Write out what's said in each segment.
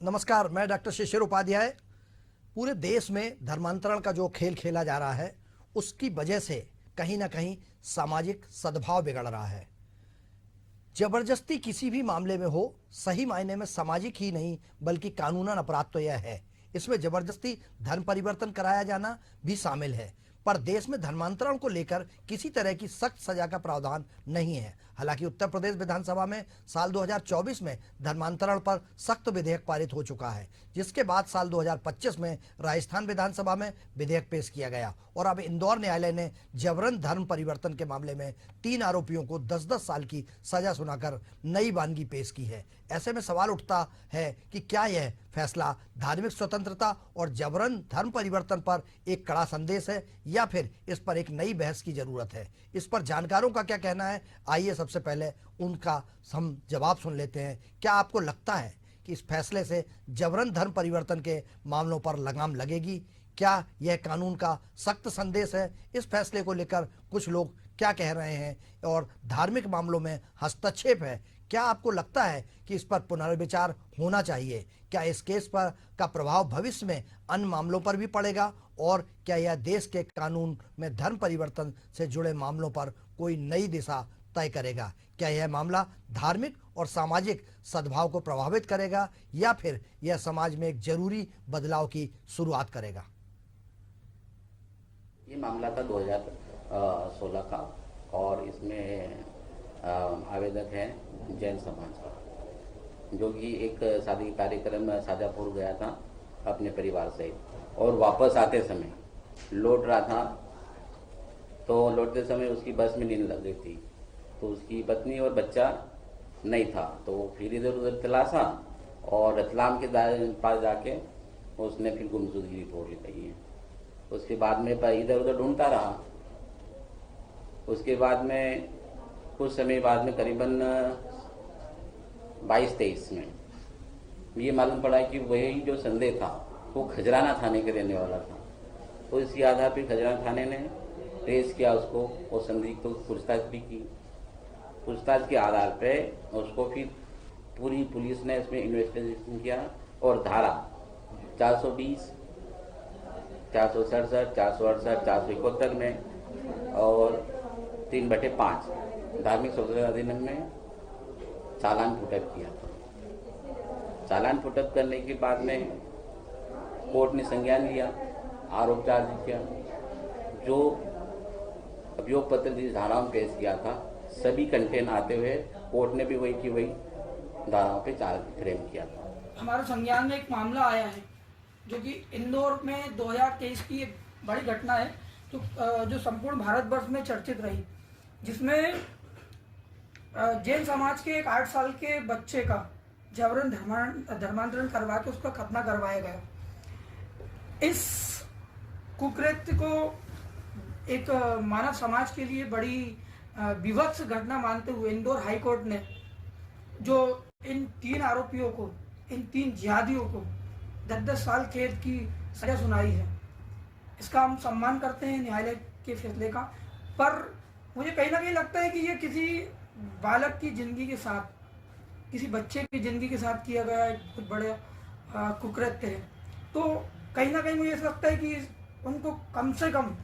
नमस्कार, मैं डॉक्टर शिशिर उपाध्याय। पूरे देश में धर्मांतरण का जो खेल खेला जा रहा है उसकी वजह से कहीं ना कहीं सामाजिक सद्भाव बिगड़ रहा है। जबरदस्ती किसी भी मामले में हो, सही मायने में सामाजिक ही नहीं बल्कि कानूनन अपराध तो यह है। इसमें जबरदस्ती धर्म परिवर्तन कराया जाना भी शामिल है, पर देश में धर्मांतरण को लेकर किसी तरह की सख्त सजा का प्रावधान नहीं है। हालांकि उत्तर प्रदेश विधानसभा में साल 2024 में धर्मांतरण पर सख्त विधेयक पारित हो चुका है, जिसके बाद साल 2025 में राजस्थान विधानसभा में विधेयक पेश किया गया और अब इंदौर न्यायालय ने जबरन धर्म परिवर्तन के मामले में 3 आरोपियों को 10-10 साल की सजा सुनाकर नई वानगी पेश की है। ऐसे में सवाल उठता है कि क्या यह फैसला धार्मिक स्वतंत्रता और जबरन धर्म परिवर्तन पर एक कड़ा संदेश है या फिर इस पर एक नई बहस की जरूरत है। इस पर जानकारों का क्या कहना है, आइए सबसे पहले उनका हम जवाब सुन लेते हैं। क्या आपको लगता है कि इस फैसले से जबरन धर्म परिवर्तन के मामलों पर लगाम लगेगी? क्या यह कानून का सख्त संदेश है? इस फैसले को लेकर कुछ लोग क्या कह रहे हैं और धार्मिक मामलों में हस्तक्षेप है, क्या आपको लगता है कि इस पर पुनर्विचार होना चाहिए? क्या इस केस पर का प्रभाव भविष्य में अन्य मामलों पर भी पड़ेगा और क्या यह देश के कानून में धर्म परिवर्तन से जुड़े मामलों पर कोई नई दिशा तय करेगा? क्या यह मामला धार्मिक और सामाजिक सद्भाव को प्रभावित करेगा या फिर यह समाज में एक जरूरी बदलाव की शुरुआत करेगा? ये मामला था 2016 का और इसमें आवेदक है जैन समाज का, जो कि एक शादी कार्यक्रम में शाजापुर गया था अपने परिवार से और वापस आते समय लौट रहा था, तो लौटते समय उसकी बस में नींद लग गई थी, तो उसकी पत्नी और बच्चा नहीं था, तो फिर इधर उधर तलाशा और रतलाम के पास जाके उसने फिर गुमशुदगी रिपोर्ट लिखाई है। उसके बाद में इधर उधर ढूंढता रहा। उसके बाद में कुछ समय बाद में करीबन 22-23 में ये मालूम पड़ा कि वही जो संदेह था वो खजराना थाने के रहने वाला था। तो इसी आधार पर खजराना थाने ने ट्रेस किया उसको और संदिग्ध को पूछताछ भी की। पूछताछ के आधार पे उसको फिर पूरी पुलिस ने इसमें इन्वेस्टिगेशन किया और धारा 420, 467, 468, 471 में और 3/5 धार्मिक स्वतंत्रता अधिनियम में चालान पुटअप किया। चालान पुटअप करने के बाद में कोर्ट ने संज्ञान लिया, आरोप चार्ज किया। जो अभियोग पत्र जिस धाराओं में पेश किया था सभी कंटेन आते हुए कोर्ट ने भी वही की वही धाराओं पे चार्ज फ्रेम किया था। हमारे संज्ञान में एक मामला आया है जो कि इंदौर में 2023 की एक बड़ी घटना है जो संपूर्ण भारतवर्ष में चर्चित रही, जिसमें जैन समाज के एक 8 साल के बच्चे का जबरन धर्मांतरण करवा के उसका खतना करवाया गया। इस कुकृत्य को एक मानव समाज के लिए बड़ी विभत्स घटना मानते हुए इंदौर हाईकोर्ट ने जो इन 3 आरोपियों को, इन 3 जिहादियों को 10-10 साल कैद की सजा सुनाई है। इसका हम सम्मान करते हैं न्यायालय के फैसले का, पर मुझे कहीं ना कहीं लगता है कि ये किसी बालक की जिंदगी के साथ, किसी बच्चे की जिंदगी के साथ किया गया एक बहुत बड़े कुकृत्य है। तो कहीं ना कहीं मुझे ऐसा लगता है कि उनको कम से कम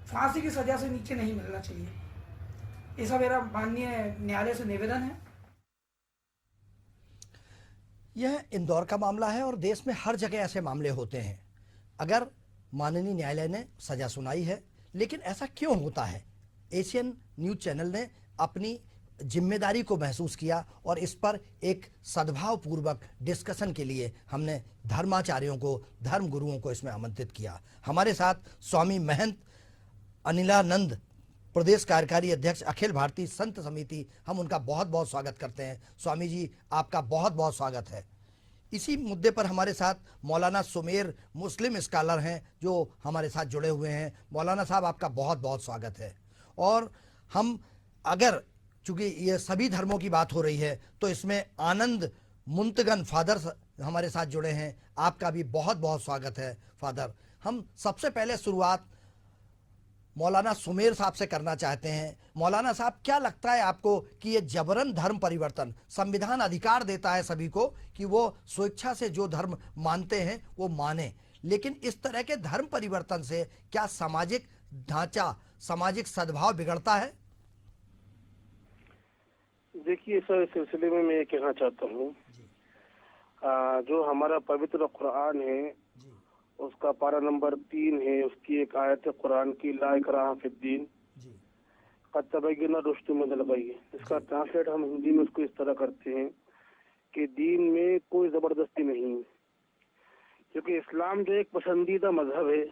फांसी की सजा से नीचे नहीं मिलना चाहिए। ऐसा मेरा माननीय न्यायालय से निवेदन है। यह इंदौर का मामला है और देश में हर जगह ऐसे मामले होते हैं। अगर माननीय न्यायालय ने सजा सुनाई है, लेकिन ऐसा क्यों होता है? एशियन न्यूज चैनल ने अपनी जिम्मेदारी को महसूस किया और इस पर एक सद्भाव पूर्वक डिस्कशन के लिए हमने धर्माचार्यों को, धर्म गुरुओं को इसमें आमंत्रित किया। हमारे साथ स्वामी महंत अनिलानंद, प्रदेश कार्यकारी अध्यक्ष अखिल भारतीय संत समिति, हम उनका बहुत बहुत स्वागत करते हैं। स्वामी जी, आपका बहुत बहुत स्वागत है। इसी मुद्दे पर हमारे साथ मौलाना सुमेर, मुस्लिम स्कॉलर हैं, जो हमारे साथ जुड़े हुए हैं। मौलाना साहब, आपका बहुत बहुत स्वागत है। और हम अगर, चूँकि ये सभी धर्मों की बात हो रही है, तो इसमें आनंद मुंतगन फादर हमारे साथ जुड़े हैं, आपका भी बहुत बहुत स्वागत है फादर। हम सबसे पहले शुरुआत मौलाना सुमेर साहब से करना चाहते हैं। मौलाना साहब, क्या लगता है आपको कि ये जबरन धर्म परिवर्तन, संविधान अधिकार देता है सभी को कि वो स्वेच्छा से जो धर्म मानते हैं वो माने, लेकिन इस तरह के धर्म परिवर्तन से क्या सामाजिक ढांचा, सामाजिक सद्भाव बिगड़ता है? देखिए सर, इस सिलसिले में मैं ये कहना चाहता हूँ, जो हमारा पवित्र कुरान है उसका पारा नंबर 3 है, उसकी एक आयत है कुरान की, ला इकराह फिद्दीन क़द तबय्यन रुश्द मिनल गय्य। इसका ट्रांसलेट हम हिंदी में उसको इस तरह करते हैं कि दीन में कोई जबरदस्ती नहीं, क्योंकि इस्लाम जो एक पसंदीदा मजहब है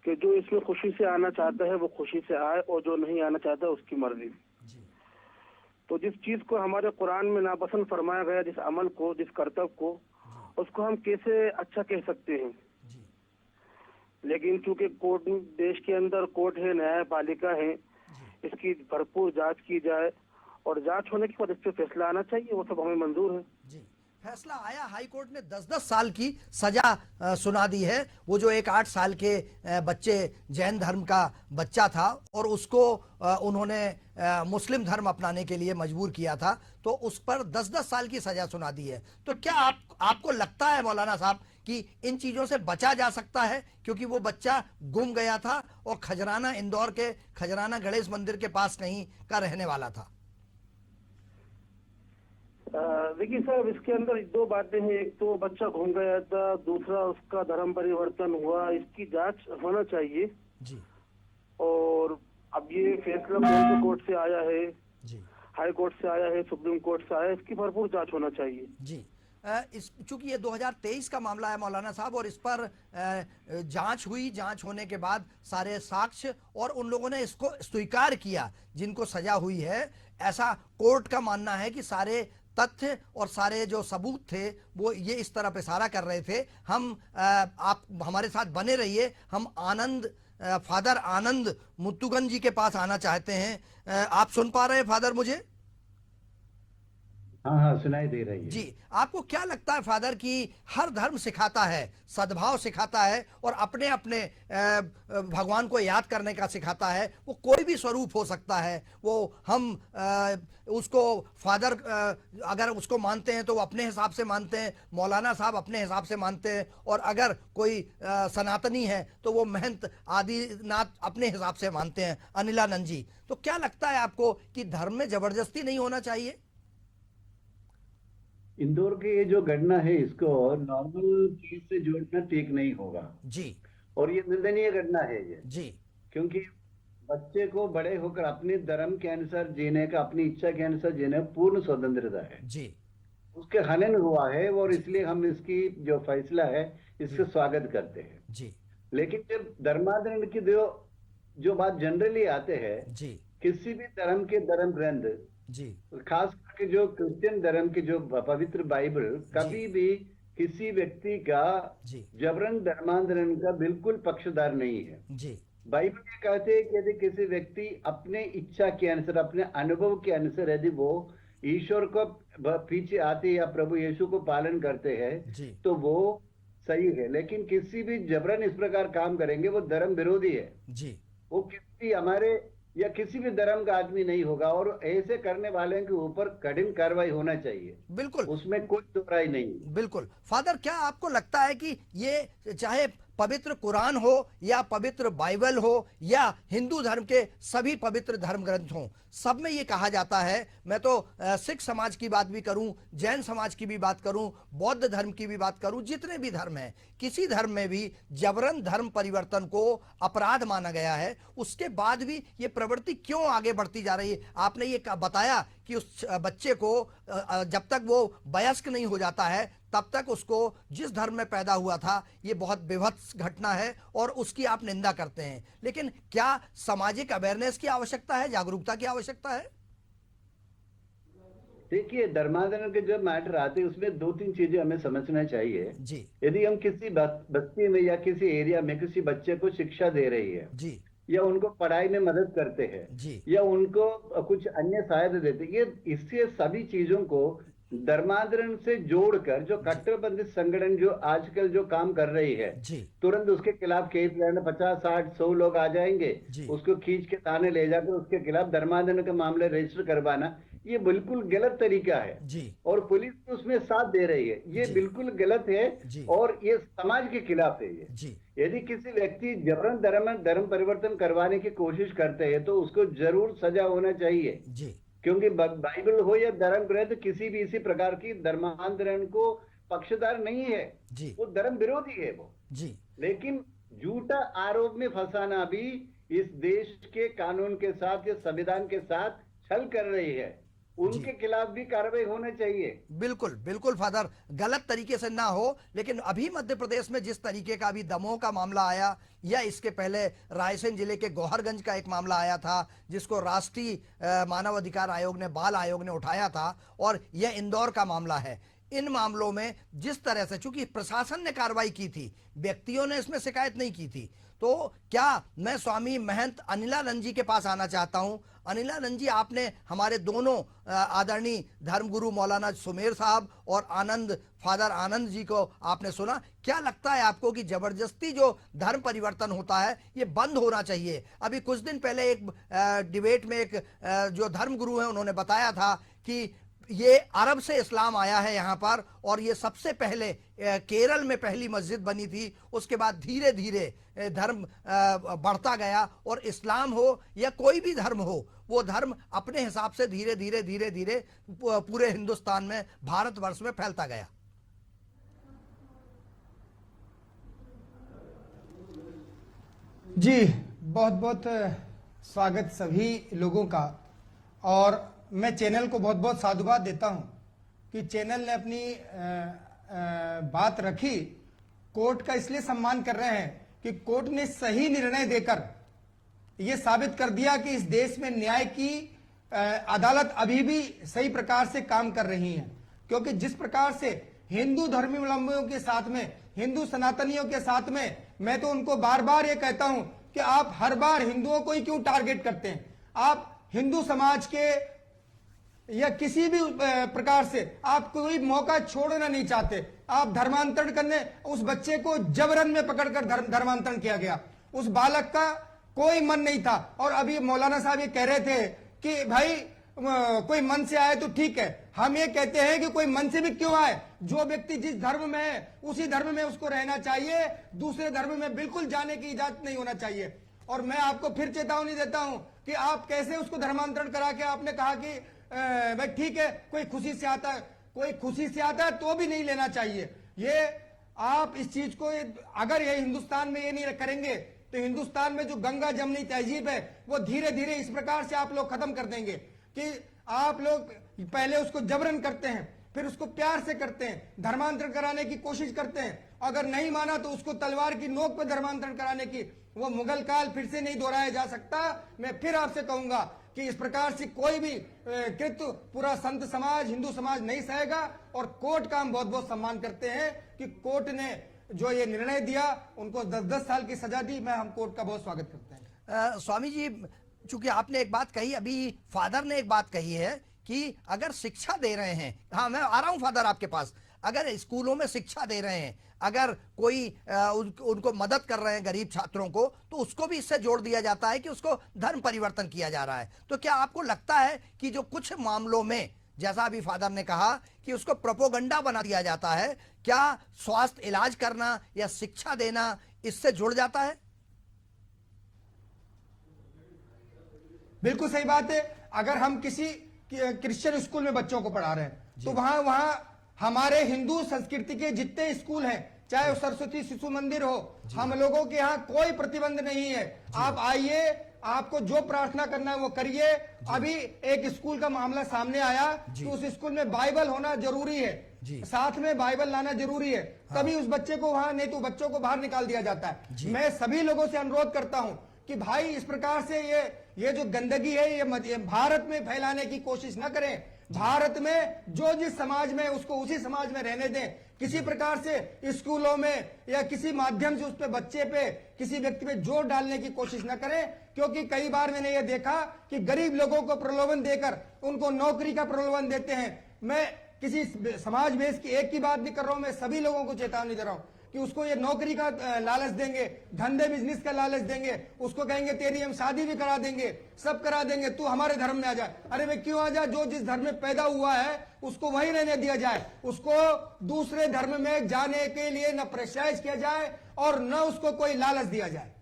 कि जो इसमें खुशी से आना चाहता है वो खुशी से आए और जो नहीं आना चाहता उसकी मर्जी। तो जिस चीज को हमारे कुरान में नापसंद फरमाया गया, जिस अमल को, जिस कर्तव्य को, उसको हम कैसे अच्छा कह सकते हैं? लेकिन चूंकि कोर्ट, देश के अंदर कोर्ट है, न्यायपालिका है, इसकी भरपूर जांच की जाए और जांच होने के बाद इस पर फैसला आना चाहिए, वो सब हमें मंजूर है। जी, फैसला आया, हाई कोर्ट ने 10-10 साल की सजा सुना दी है। वो जो एक 8 साल के बच्चे, जैन धर्म का बच्चा था और उसको उन्होंने मुस्लिम धर्म अपनाने के लिए मजबूर किया था, तो उस पर 10-10 साल की सजा सुना दी है। तो क्या आपको लगता है मौलाना साहब कि इन चीजों से बचा जा सकता है, क्योंकि वो बच्चा गुम गया था और खजराना, इंदौर के खजराना गणेश मंदिर के पास कहीं का रहने वाला था? देखिए साहब, इसके अंदर 2 बातें हैं। एक तो बच्चा घूम गया था, दूसरा उसका धर्म परिवर्तन हुआ, इसकी जांच होना चाहिए जी। और अब ये फैसला कौन से कोर्ट से आया है, जी, हाई कोर्ट से आया है, सुप्रीम कोर्ट से आया है, इसकी भरपूर जांच होना चाहिए। जी। इस चूंकि ये 2023 का मामला है मौलाना साहब, और इस पर जांच हुई, जांच होने के बाद सारे साक्ष्य और उन लोगों ने इसको स्वीकार किया जिनको सजा हुई है। ऐसा कोर्ट का मानना है कि सारे तथ्य और सारे जो सबूत थे वो ये इस तरफ इशारा कर रहे थे। आप हमारे साथ बने रहिए, हम फादर आनंद मुत्तुगन जी के पास आना चाहते हैं। आप सुन पा रहे हैं फादर मुझे? हाँ हाँ, सुनाई दे रही है जी। आपको क्या लगता है फादर कि हर धर्म सिखाता है, सद्भाव सिखाता है और अपने अपने भगवान को याद करने का सिखाता है? वो कोई भी स्वरूप हो सकता है, वो हम उसको फादर अगर उसको मानते हैं तो वो अपने हिसाब से मानते हैं, मौलाना साहब अपने हिसाब से मानते हैं, और अगर कोई सनातनी है तो वो महंत आदिनाथ अपने हिसाब से मानते हैं, अनिलानंद जी। तो क्या लगता है आपको कि धर्म में जबरदस्ती नहीं होना चाहिए? इंदौर के ये जो घटना है इसको नॉर्मल केस से जोड़ना ठीक नहीं होगा जी। और ये निंदनीय घटना है ये जी। क्योंकि बच्चे को बड़े होकर अपने धर्म के अनुसार जीने का, अपनी इच्छा के अनुसार जीने का पूर्ण स्वतंत्रता है जी। उसके हनन हुआ है और इसलिए हम इसकी जो फैसला है इसका स्वागत करते हैं। जी। लेकिन जब धर्मांतरण की जो बात जनरली आते हैं, जी। किसी भी धर्म के धर्म ग्रंथ, जी। खास करके जो क्रिश्चियन धर्म की जो पवित्र बाइबल कभी भी किसी व्यक्ति का जी। जबरन धर्मांतरण का बिल्कुल पक्षधर नहीं है। जी। बाइबल में कहते हैं कि यदि किसी व्यक्ति अपने इच्छा के अनुसार, अपने अनुभव के अनुसार यदि वो ईश्वर को पीछे आते या प्रभु यीशु को पालन करते हैं तो वो सही है। लेकिन किसी भी जबरन इस प्रकार काम करेंगे वो धर्म विरोधी है जी। वो किसी हमारे या किसी भी धर्म का आदमी नहीं होगा और ऐसे करने वाले के ऊपर कठिन कार्रवाई होना चाहिए। बिल्कुल, उसमें कोई दोहराई नहीं। बिल्कुल। फादर, क्या आपको लगता है कि ये चाहे पवित्र कुरान हो या पवित्र बाइबल हो या हिंदू धर्म के सभी पवित्र धर्म ग्रंथ हों, सब में ये कहा जाता है, मैं तो सिख समाज की बात भी करूं, जैन समाज की भी बात करूं, बौद्ध धर्म की भी बात करूं, जितने भी धर्म हैं, किसी धर्म में भी जबरन धर्म परिवर्तन को अपराध माना गया है। उसके बाद भी ये प्रवृत्ति क्यों आगे बढ़ती जा रही है? आपने ये बताया कि उस बच्चे को जब तक वो वयस्क नहीं हो जाता है तब तक उसको जिस धर्म में पैदा हुआ था, ये बहुत विभत्स घटना है और उसकी आप निंदा करते हैं, लेकिन क्या सामाजिक अवेयरनेस की आवश्यकता है, जागरूकता की आवश्यकता है? देखिए, धर्मांतरण के जब मैटर आते हैं उसमें 2-3 चीजें हमें समझना चाहिए जी। यदि हम किसी बस्ती में या किसी एरिया में किसी बच्चे को शिक्षा दे रही है जी। या उनको पढ़ाई में मदद करते हैं जी। या उनको कुछ अन्य सहायता देते हैं, ये इससे सभी चीजों को धर्मांतरण से जोड़कर जो कट्टरपंथी संगठन जो आजकल जो काम कर रही है, जी तुरंत उसके खिलाफ केस लेना, 50, 60, 100 लोग आ जाएंगे, जी। उसको खींच के थाने ले जाकर उसके खिलाफ धर्मांतरण के मामले रजिस्टर करवाना, ये बिल्कुल गलत तरीका है। जी और पुलिस उसमें साथ दे रही है, ये जी। बिल्कुल गलत है जी। और ये समाज के खिलाफ है। ये जी यदि किसी व्यक्ति जबरन धर्म परिवर्तन करवाने की कोशिश करते हैं तो उसको जरूर सजा होना चाहिए, जी क्योंकि बाइबल हो या धर्म ग्रंथ किसी भी इसी प्रकार की धर्मांतरण को पक्षधर नहीं है, जी वो धर्म विरोधी है वो। जी लेकिन झूठा आरोप में फंसाना भी इस देश के कानून के साथ या संविधान के साथ छल कर रही है, उनके खिलाफ भी कार्रवाई होना चाहिए। बिल्कुल बिल्कुल फादर, गलत तरीके से ना हो। लेकिन अभी मध्य प्रदेश में जिस तरीके का अभी दमोह का मामला आया, या इसके पहले रायसेन जिले के गौहरगंज का एक मामला आया था जिसको राष्ट्रीय मानव अधिकार आयोग ने, बाल आयोग ने उठाया था, और यह इंदौर का मामला है। इन मामलों में जिस तरह से, चूंकि प्रशासन ने कार्रवाई की थी, व्यक्तियों ने इसमें शिकायत नहीं की थी, तो क्या मैं स्वामी महंत अनिलानंद जी के पास आना चाहता हूं। अनिलानंद जी, आपने हमारे दोनों आदरणीय धर्मगुरु मौलाना सुमेर साहब और फादर आनंद जी को आपने सुना, क्या लगता है आपको कि जबरदस्ती जो धर्म परिवर्तन होता है ये बंद होना चाहिए। अभी कुछ दिन पहले एक डिबेट में एक जो धर्मगुरु है उन्होंने बताया था कि ये अरब से इस्लाम आया है यहाँ पर, और ये सबसे पहले केरल में पहली मस्जिद बनी थी, उसके बाद धीरे धीरे धर्म बढ़ता गया, और इस्लाम हो या कोई भी धर्म हो, वो धर्म अपने हिसाब से धीरे धीरे धीरे धीरे पूरे हिंदुस्तान में, भारतवर्ष में फैलता गया। जी बहुत बहुत स्वागत सभी लोगों का, और मैं चैनल को बहुत बहुत साधुवाद देता हूं कि चैनल ने अपनी बात रखी। कोर्ट का इसलिए सम्मान कर रहे हैं कि कोर्ट ने सही निर्णय देकर यह साबित कर दिया कि इस देश में न्याय की अदालत अभी भी सही प्रकार से काम कर रही है। क्योंकि जिस प्रकार से हिंदू धर्मावलंबियों के साथ में, हिंदू सनातनियों के साथ में, मैं तो उनको बार बार ये कहता हूं कि आप हर बार हिंदुओं को ही क्यों टारगेट करते हैं। आप हिंदू समाज के या किसी भी प्रकार से आप कोई मौका छोड़ना नहीं चाहते। आप धर्मांतरण करने, उस बच्चे को जबरन में पकड़कर धर्मांतरण किया गया, उस बालक का कोई मन नहीं था। और अभी मौलाना साहब ये कह रहे थे कि भाई कोई मन से आए तो ठीक है। हम ये कहते हैं कि कोई मन से भी क्यों आए, जो व्यक्ति जिस धर्म में है उसी धर्म में उसको रहना चाहिए, दूसरे धर्म में बिल्कुल जाने की इजाजत नहीं होना चाहिए। और मैं आपको फिर चेतावनी देता हूं कि आप कैसे उसको धर्मांतरण करा के, आपने कहा कि भाई ठीक है कोई खुशी से आता है, कोई खुशी से आता है तो भी नहीं लेना चाहिए। ये आप इस चीज को, अगर ये हिंदुस्तान में ये नहीं करेंगे तो हिंदुस्तान में जो गंगा जमनी तहजीब है वो धीरे धीरे इस प्रकार से आप लोग खत्म कर देंगे कि आप लोग पहले उसको जबरन करते हैं, फिर उसको प्यार से करते हैं, धर्मांतरण कराने की कोशिश करते हैं, अगर नहीं माना तो उसको तलवार की नोक पर धर्मांतरण कराने की, वो मुगल काल फिर से नहीं दोहराया जा सकता। मैं फिर आपसे कहूंगा कि इस प्रकार से कोई भी कृत्य पूरा संत समाज, हिंदू समाज नहीं सहेगा। और कोर्ट का हम बहुत बहुत सम्मान करते हैं कि कोर्ट ने जो ये निर्णय दिया, उनको 10-10 साल की सजा दी। मैं हम कोर्ट का बहुत स्वागत करते हैं। स्वामी जी, चूंकि आपने एक बात कही, अभी फादर ने एक बात कही है कि अगर शिक्षा दे रहे हैं, हाँ मैं आ रहा हूं फादर आपके पास, अगर स्कूलों में शिक्षा दे रहे हैं, अगर कोई उनको मदद कर रहे हैं गरीब छात्रों को, तो उसको भी इससे जोड़ दिया जाता है कि उसको धर्म परिवर्तन किया जा रहा है। तो क्या आपको लगता है कि जो कुछ मामलों में, जैसा अभी फादर ने कहा कि उसको प्रोपोगंडा बना दिया जाता है, क्या स्वास्थ्य इलाज करना या शिक्षा देना इससे जुड़ जाता है? बिल्कुल सही बात है। अगर हम किसी क्रिश्चियन स्कूल में बच्चों को पढ़ा रहे हैं तो वहां हमारे हिंदू संस्कृति के जितने स्कूल हैं, चाहे वो सरस्वती शिशु मंदिर हो, हम लोगों के यहाँ कोई प्रतिबंध नहीं है। आप आइए, आपको जो प्रार्थना करना है वो करिए। अभी एक स्कूल का मामला सामने आया तो उस स्कूल में बाइबल होना जरूरी है, साथ में बाइबल लाना जरूरी है, तभी उस बच्चे को वहां, नहीं तो बच्चों को बाहर निकाल दिया जाता है। मैं सभी लोगों से अनुरोध करता हूं कि भाई इस प्रकार से ये जो गंदगी है ये भारत में फैलाने की कोशिश न करें। भारत में जो जिस समाज में उसको उसी समाज में रहने दें। किसी प्रकार से स्कूलों में या किसी माध्यम से उस पे बच्चे पे, किसी व्यक्ति पे जोर डालने की कोशिश न करें, क्योंकि कई बार मैंने ये देखा कि गरीब लोगों को प्रलोभन देकर उनको नौकरी का प्रलोभन देते हैं। मैं किसी समाज में की एक की बात नहीं कर रहा हूं, मैं सभी लोगों को चेतावनी दे रहा हूं कि उसको ये नौकरी का लालच देंगे, धंधे बिजनेस का लालच देंगे, उसको कहेंगे तेरी हम शादी भी करा देंगे, सब करा देंगे, तू हमारे धर्म में आ जाए। अरे मैं क्यों आ जाए? जो जिस धर्म में पैदा हुआ है उसको वही रहने दिया जाए, उसको दूसरे धर्म में जाने के लिए न प्रेशराइज किया जाए और न उसको कोई लालच दिया जाए।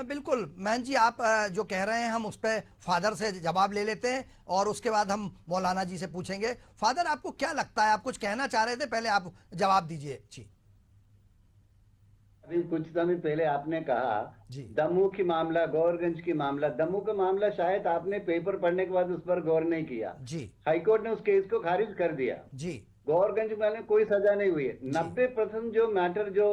बिल्कुल महन जी, आप जो कह रहे हैं हम उस पर फादर से जवाब ले लेते हैं और उसके बाद हम मौलाना जी से पूछेंगे। फादर, आपको क्या लगता है? आप कुछ कहना चाह रहे थे, पहले आप जवाब दीजिए जी। अभी कुछ समय पहले आपने कहा दमू की मामला, गौरगंज की मामला, दमू का मामला शायद आपने पेपर पढ़ने के बाद उस पर गौर नहीं किया जी। हाईकोर्ट ने उस केस को खारिज कर दिया जी। गौरगंज में कोई सजा नहीं हुई है। 90% जो मैटर जो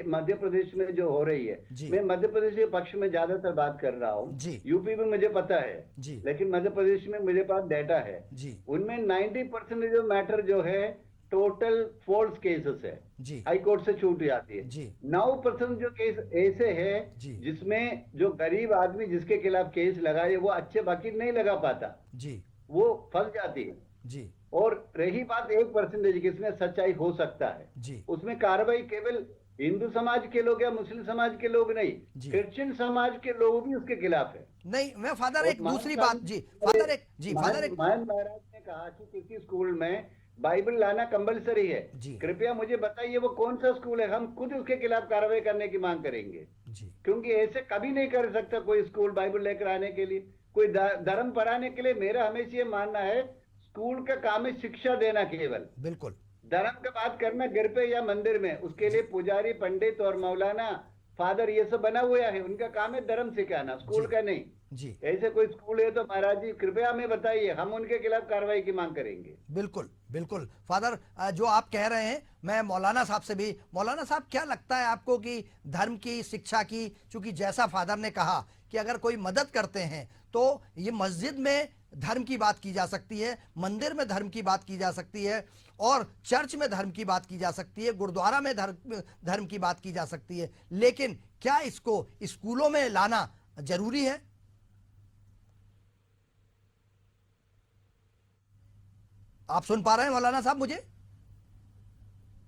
मध्य प्रदेश में जो हो रही है, मैं मध्य प्रदेश के पक्ष में ज्यादातर बात कर रहा हूँ। यूपी में मुझे पता है, लेकिन मध्य प्रदेश में मुझे पास डेटा है। उनमें 90% जो मैटर जो है टोटल फॉल्स केसेस है, हाई कोर्ट से छूट जाती है। 9% जो केस ऐसे है जिसमें जो गरीब आदमी जिसके खिलाफ केस लगाए वो अच्छे वकील नहीं लगा पाता, वो फंस जाती है। और रही बात 1% की, इसमें सच्चाई हो सकता है, उसमें कार्रवाई केवल हिंदू समाज के लोग या मुस्लिम समाज के लोग नहीं, क्रिश्चियन समाज के लोग भी उसके खिलाफ है। नहीं, मैं फादर एक दूसरी बात जी, फादर एक महान महाराज ने कहा कि किसी स्कूल में बाइबल लाना कंपलसरी है। कृपया मुझे बताइए वो कौन सा स्कूल है, हम खुद उसके खिलाफ कार्रवाई करने की मांग करेंगे, क्योंकि ऐसे कभी नहीं कर सकता कोई स्कूल बाइबल लेकर आने के लिए, कोई धर्म पढ़ाने के लिए। मेरा हमेशा ये मानना है स्कूल का काम है शिक्षा देना, केवल बिल्कुल धर्म का बात करना घर पे या मंदिर में, उसके लिए पुजारी, पंडित और मौलाना, फादर ये सब बना हुआ है, उनका काम है धर्म सिखाना, स्कूल का नहीं। ऐसे कोई स्कूल है तो महाराज जी कृपया हमें बताइए, हम उनके खिलाफ कार्रवाई की मांग करेंगे। बिल्कुल बिल्कुल फादर, जो आप कह रहे हैं, मैं मौलाना साहब से भी, मौलाना साहब क्या लगता है आपको कि धर्म की शिक्षा की, चूंकि जैसा फादर ने कहा कि अगर कोई मदद करते हैं तो ये मस्जिद में धर्म की बात की जा सकती है, मंदिर में धर्म की बात की जा सकती है, और चर्च में धर्म की बात की जा सकती है, गुरुद्वारा में धर्म की बात की जा सकती है, लेकिन क्या इसको स्कूलों में लाना जरूरी है? आप सुन पा रहे हैं मौलाना साहब? मुझे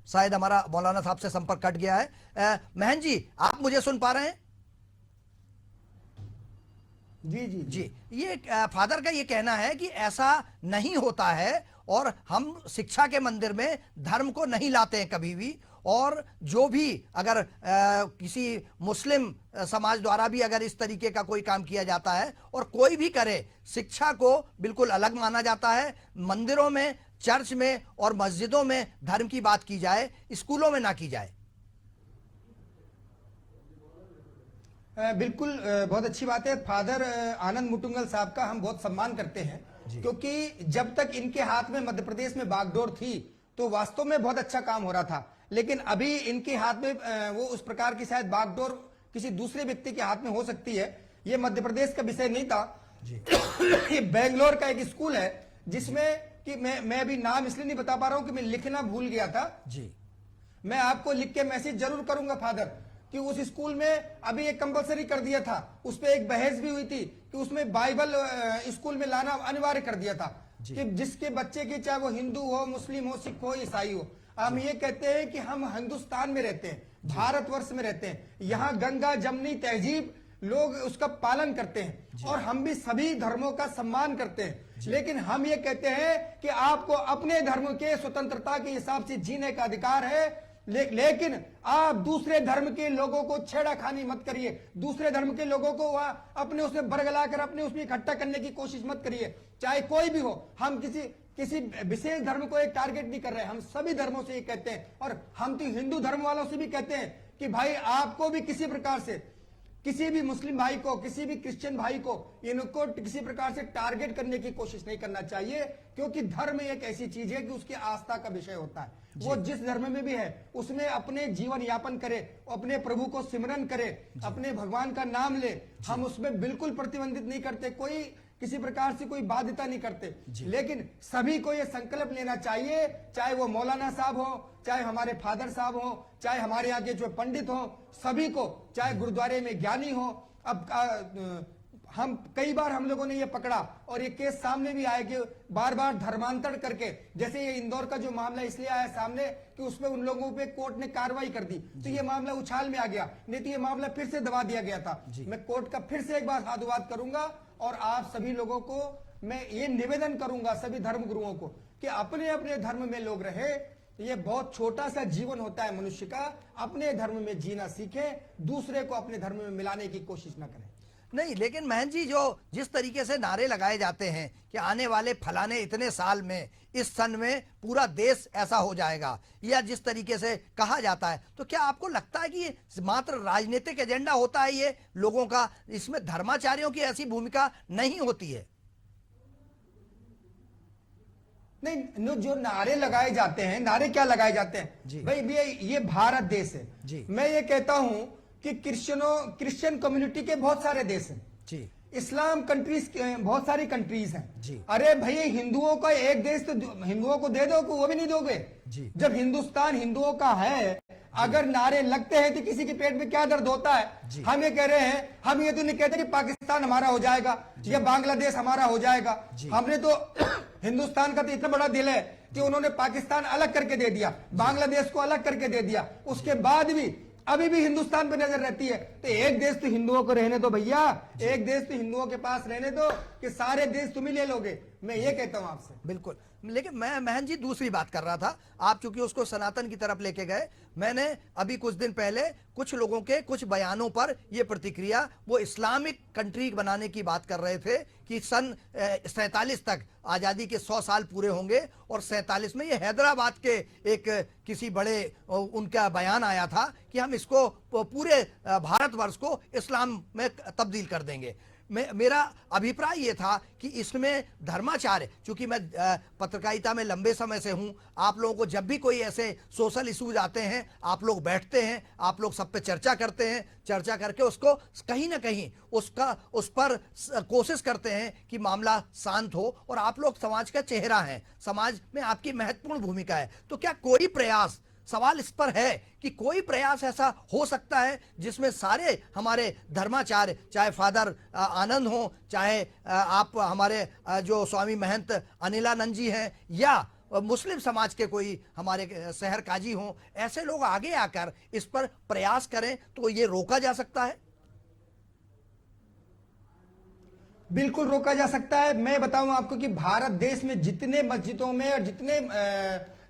शायद हमारा मौलाना साहब से संपर्क कट गया है। महन जी, आप मुझे सुन पा रहे हैं? जी। ये फादर का ये कहना है कि ऐसा नहीं होता है और हम शिक्षा के मंदिर में धर्म को नहीं लाते हैं कभी भी, और जो भी अगर किसी मुस्लिम समाज द्वारा भी अगर इस तरीके का कोई काम किया जाता है और कोई भी करे, शिक्षा को बिल्कुल अलग माना जाता है। मंदिरों में, चर्च में और मस्जिदों में धर्म की बात की जाए, स्कूलों में ना की जाए। बिल्कुल, बहुत अच्छी बात है। फादर आनंद मुटुंगल साहब का हम बहुत सम्मान करते हैं, क्योंकि जब तक इनके हाथ में मध्य प्रदेश में बागडोर थी तो वास्तव में बहुत अच्छा काम हो रहा था, लेकिन अभी इनके हाथ में वो उस प्रकार की शायद बागडोर किसी दूसरे व्यक्ति के हाथ में हो सकती है। ये मध्य प्रदेश का विषय नहीं था। ये बेंगलोर का एक स्कूल है जिसमें कि मैं अभी नाम इसलिए नहीं बता पा रहा हूं कि मैं लिखना भूल गया था। मैं आपको लिख के मैसेज जरूर करूंगा फादर, कि उस स्कूल में अभी एक कंपलसरी कर दिया था, उस पर एक बहस भी हुई थी कि उसमें बाइबल स्कूल में लाना अनिवार्य कर दिया था, कि जिसके बच्चे की चाहे वो हिंदू हो, मुस्लिम हो, सिख हो, ईसाई हो। हम ये कहते हैं कि हम हिंदुस्तान में रहते हैं, भारतवर्ष में रहते हैं, यहाँ गंगा जमनी तहजीब लोग उसका पालन करते हैं और हम भी सभी धर्मों का सम्मान करते हैं, लेकिन हम ये कहते हैं कि आपको अपने धर्म के स्वतंत्रता के हिसाब से जीने का अधिकार है, लेकिन आप दूसरे धर्म के लोगों को छेड़ाखानी मत करिए, दूसरे धर्म के लोगों को अपने उसमें बरगला कर अपने उसमें इकट्ठा करने की कोशिश मत करिए, चाहे कोई भी हो। हम किसी विशेष धर्म को एक टारगेट नहीं कर रहे, हम सभी धर्मों से ये कहते हैं, और हम तो हिंदू धर्म वालों से भी कहते हैं कि भाई आपको भी किसी प्रकार से किसी भी मुस्लिम भाई को, किसी भी क्रिश्चियन भाई को, इनको किसी प्रकार से टारगेट करने की कोशिश नहीं करना चाहिए, क्योंकि धर्म एक ऐसी चीज है कि उसकी आस्था का विषय होता है। वो जिस धर्म में भी है उसमें अपने जीवन यापन करे, अपने प्रभु को सिमरन करे, अपने भगवान का नाम ले, हम उसमें बिल्कुल प्रतिबंधित नहीं करते, कोई किसी प्रकार से कोई बाध्यता नहीं करते, लेकिन सभी को ये संकल्प लेना चाहिए, चाहे वो मौलाना साहब हो, चाहे हमारे फादर साहब हो, चाहे हमारे यहाँ के जो पंडित हो, सभी को, चाहे गुरुद्वारे में ज्ञानी हो। अब हम कई बार हम लोगों ने ये पकड़ा और ये केस सामने भी आया कि बार बार धर्मांतरण करके, जैसे ये इंदौर का जो मामला इसलिए आया सामने कि उसमें उन लोगों पे कोर्ट ने कार्रवाई कर दी, तो ये मामला उछाल में आ गया, नहीं तो ये मामला फिर से दबा दिया गया था। मैं कोर्ट का फिर से एक बार साधुवाद करूंगा और आप सभी लोगों को मैं ये निवेदन करूंगा, सभी धर्म गुरुओं को, कि अपने अपने धर्म में लोग रहे। ये बहुत छोटा सा जीवन होता है मनुष्य का, अपने धर्म में जीना सीखे, दूसरे को अपने धर्म में मिलाने की कोशिश ना करें। नहीं, लेकिन महंत जी, जो जिस तरीके से नारे लगाए जाते हैं कि आने वाले फलाने इतने साल में, इस सन में पूरा देश ऐसा हो जाएगा, या जिस तरीके से कहा जाता है, तो क्या आपको लगता है कि ये मात्र राजनीतिक एजेंडा होता है ये लोगों का, इसमें धर्माचार्यों की ऐसी भूमिका नहीं होती है? नहीं, जो नारे लगाए जाते हैं, नारे क्या लगाए जाते जी। हैं भाई, ये भारत देश है जी। मैं ये कहता हूं कि क्रिश्चियन कम्युनिटी के बहुत सारे देश हैं जी, इस्लाम कंट्रीज बहुत सारी कंट्रीज हैं जी। अरे भाई, हिंदुओं का एक देश तो हिंदुओं को दे दो, वो भी नहीं दोगे जी। जब हिंदुस्तान हिंदुओं का है, अगर नारे लगते हैं तो किसी के पेट में क्या दर्द होता है? हम ये कह रहे हैं, हम ये तो नहीं कहते कि पाकिस्तान हमारा हो जाएगा या बांग्लादेश हमारा हो जाएगा। हमने तो हिंदुस्तान का तो इतना बड़ा दिल है कि उन्होंने पाकिस्तान अलग करके दे दिया, बांग्लादेश को अलग करके दे दिया, उसके बाद भी अभी भी हिंदुस्तान पे नजर रहती है। तो एक देश तो हिंदुओं को रहने दो भैया, एक देश तो हिंदुओं के पास रहने दो, कि सारे देश तुम ही ले लोगे। मैं ये कहता हूं आपसे। बिल्कुल। लेकिन मैं महन जी दूसरी बात कर रहा था, आप चूंकि उसको सनातन की तरफ लेके गए, मैंने अभी कुछ दिन पहले कुछ लोगों के कुछ बयानों पर यह प्रतिक्रिया, वो इस्लामिक कंट्री बनाने की बात कर रहे थे कि सन 47 तक आज़ादी के 100 साल पूरे होंगे, और 47 में ये हैदराबाद के एक किसी बड़े उनका बयान आया था कि हम इसको पूरे भारतवर्ष को इस्लाम में तब्दील कर देंगे। मेरा अभिप्राय ये था कि इसमें धर्माचार्य, चूंकि मैं पत्रकारिता में लंबे समय से हूं, आप लोगों को जब भी कोई ऐसे सोशल इश्यूज आते हैं, आप लोग बैठते हैं, आप लोग सब पे चर्चा करते हैं, चर्चा करके उसको कहीं ना कहीं उस पर कोशिश करते हैं कि मामला शांत हो, और आप लोग समाज का चेहरा हैं, समाज में आपकी महत्वपूर्ण भूमिका है। तो क्या कोई प्रयास, सवाल इस पर है कि कोई प्रयास ऐसा हो सकता है जिसमें सारे हमारे धर्माचार्य, चाहे फादर आनंद हो, चाहे आप हमारे जो स्वामी महंत अनिलानंद जी हैं, या मुस्लिम समाज के कोई हमारे शहर काजी हों, ऐसे लोग आगे आकर इस पर प्रयास करें तो ये रोका जा सकता है? बिल्कुल रोका जा सकता है। मैं बताऊं आपको कि भारत देश में जितने मस्जिदों में और जितने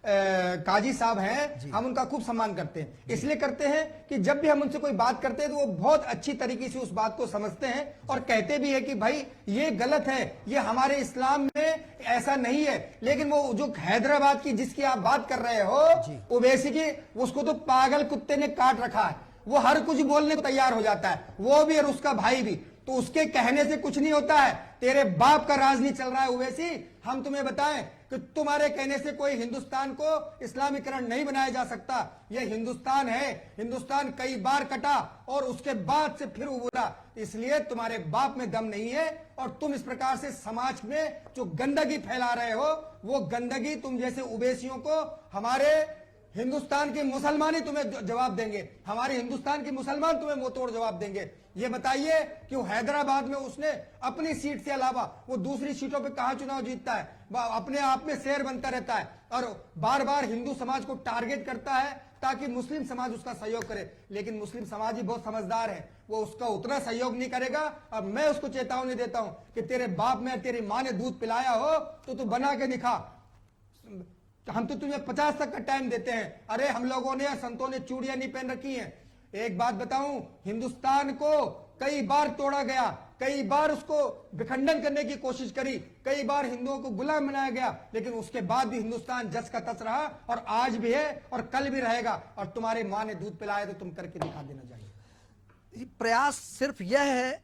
काजी साहब हैं, हम उनका खूब सम्मान करते हैं। इसलिए करते हैं कि जब भी हम उनसे कोई बात करते हैं तो वो बहुत अच्छी तरीके से उस बात को समझते हैं और कहते भी है कि भाई ये गलत है, ये हमारे इस्लाम में ऐसा नहीं है। लेकिन वो जो हैदराबाद की जिसकी आप बात कर रहे हो, वो बेसिकली उसको तो पागल कुत्ते ने काट रखा है, वो हर कुछ बोलने को तैयार हो जाता है, वो भी और उसका भाई भी। तो उसके कहने से कुछ नहीं होता है, तेरे बाप का राज नहीं चल रहा है उवैसी। हम तुम्हें बताएं कि तुम्हारे कहने से कोई हिंदुस्तान को इस्लामीकरण नहीं बनाया जा सकता। यह हिंदुस्तान है, हिंदुस्तान कई बार कटा और उसके बाद से फिर उभरा, इसलिए तुम्हारे बाप में दम नहीं है। और तुम इस प्रकार से समाज में जो गंदगी फैला रहे हो, वो गंदगी तुम जैसे उवैसियों को हमारे हिंदुस्तान के मुसलमान ही तुम्हें जवाब देंगे, हमारे हिंदुस्तान के मुसलमान तुम्हें मुंह तोड़ जवाब देंगे। ये बताइए कि वो हैदराबाद में उसने अपनी सीट से अलावा वो दूसरी सीटों पे कहां चुनाव जीतता है, अपने आप में शेर बनता रहता है और बार बार हिंदू समाज को टारगेट करता है ताकि मुस्लिम समाज उसका सहयोग करे। लेकिन मुस्लिम समाज ही बहुत समझदार है, वो उसका उतना सहयोग नहीं करेगा। अब मैं उसको चेतावनी देता हूं कि तेरे बाप में तेरी माँ ने दूध पिलाया हो तो तू बना के दिखा, हम तो तुम्हें 50 तक का टाइम देते हैं। अरे हम लोगों ने, संतों ने चूड़ियां नहीं पहन रखी हैं। एक बात बताऊं, हिंदुस्तान को कई बार तोड़ा गया, कई बार उसको विखंडन करने की कोशिश करी, कई बार हिंदुओं को गुलाम बनाया गया, लेकिन उसके बाद भी हिंदुस्तान जस का तस रहा और आज भी है और कल भी रहेगा। और तुम्हारी माँ ने दूध पिलाया तो तुम करके दिखा देना चाहिए। प्रयास सिर्फ यह है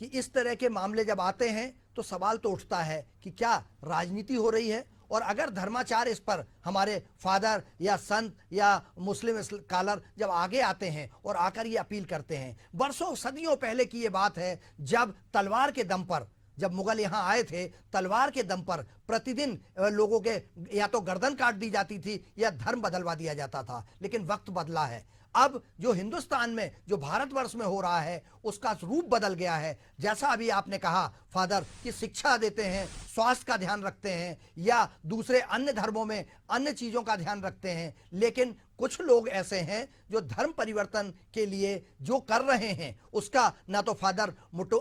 कि इस तरह के मामले जब आते हैं तो सवाल तो उठता है कि क्या राजनीति हो रही है, और अगर धर्माचार इस पर हमारे फादर या संत या मुस्लिम स्कॉलर जब आगे आते हैं और आकर ये अपील करते हैं, वर्षों सदियों पहले की ये बात है जब तलवार के दम पर, जब मुगल यहाँ आए थे, तलवार के दम पर प्रतिदिन लोगों के या तो गर्दन काट दी जाती थी या धर्म बदलवा दिया जाता था। लेकिन वक्त बदला है, अब जो हिंदुस्तान में, जो भारतवर्ष में हो रहा है, उसका रूप बदल गया है। जैसा अभी आपने कहा फादर कि शिक्षा देते हैं, स्वास्थ्य का ध्यान रखते हैं, या दूसरे अन्य धर्मों में अन्य चीज़ों का ध्यान रखते हैं, लेकिन कुछ लोग ऐसे हैं जो धर्म परिवर्तन के लिए जो कर रहे हैं उसका ना तो फादर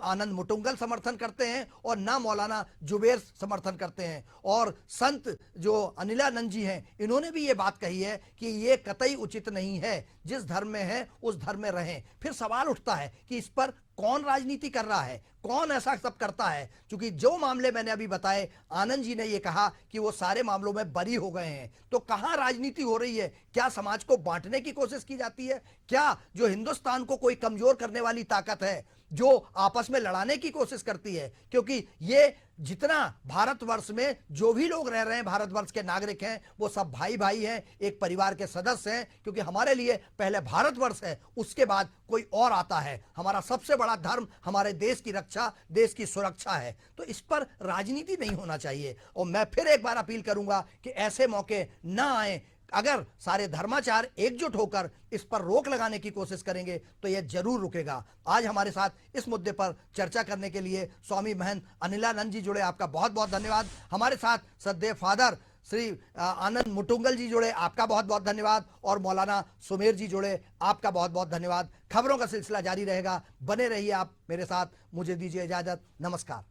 आनंद मुटुंगल समर्थन करते हैं और ना मौलाना जुबेर समर्थन करते हैं। और संत जो अनिलानंद जी हैं, इन्होंने भी ये बात कही है कि ये कतई उचित नहीं है, जिस धर्म में है उस धर्म में रहें। फिर सवाल उठता है कि इस पर कौन राजनीति कर रहा है, कौन ऐसा सब करता है? क्योंकि जो मामले मैंने अभी बताए, आनंद जी ने ये कहा कि वो सारे मामलों में बरी हो गए हैं, तो कहां राजनीति हो रही है? क्या समाज को बांटने की कोशिश की जाती है? क्या जो हिंदुस्तान को कोई कमजोर करने वाली ताकत है जो आपस में लड़ाने की कोशिश करती है? क्योंकि ये जितना भारतवर्ष में जो भी लोग रह रहे हैं, भारतवर्ष के नागरिक हैं, वो सब भाई भाई हैं, एक परिवार के सदस्य हैं। क्योंकि हमारे लिए पहले भारतवर्ष है, उसके बाद कोई और आता है। हमारा सबसे बड़ा धर्म हमारे देश की रक्षा, देश की सुरक्षा है। तो इस पर राजनीति नहीं होना चाहिए। और मैं फिर एक बार अपील करूंगा कि ऐसे मौके ना आए। अगर सारे धर्माचार एकजुट होकर इस पर रोक लगाने की कोशिश करेंगे तो यह जरूर रुकेगा। आज हमारे साथ इस मुद्दे पर चर्चा करने के लिए स्वामी महंत अनिलानंद जी जुड़े, आपका बहुत बहुत धन्यवाद। हमारे साथ सदैव फादर श्री आनंद मुटुंगल जी जुड़े, आपका बहुत बहुत धन्यवाद। और मौलाना सुमेर जी जुड़े, आपका बहुत बहुत धन्यवाद। खबरों का सिलसिला जारी रहेगा, बने रहिए आप मेरे साथ। मुझे दीजिए इजाजत, नमस्कार।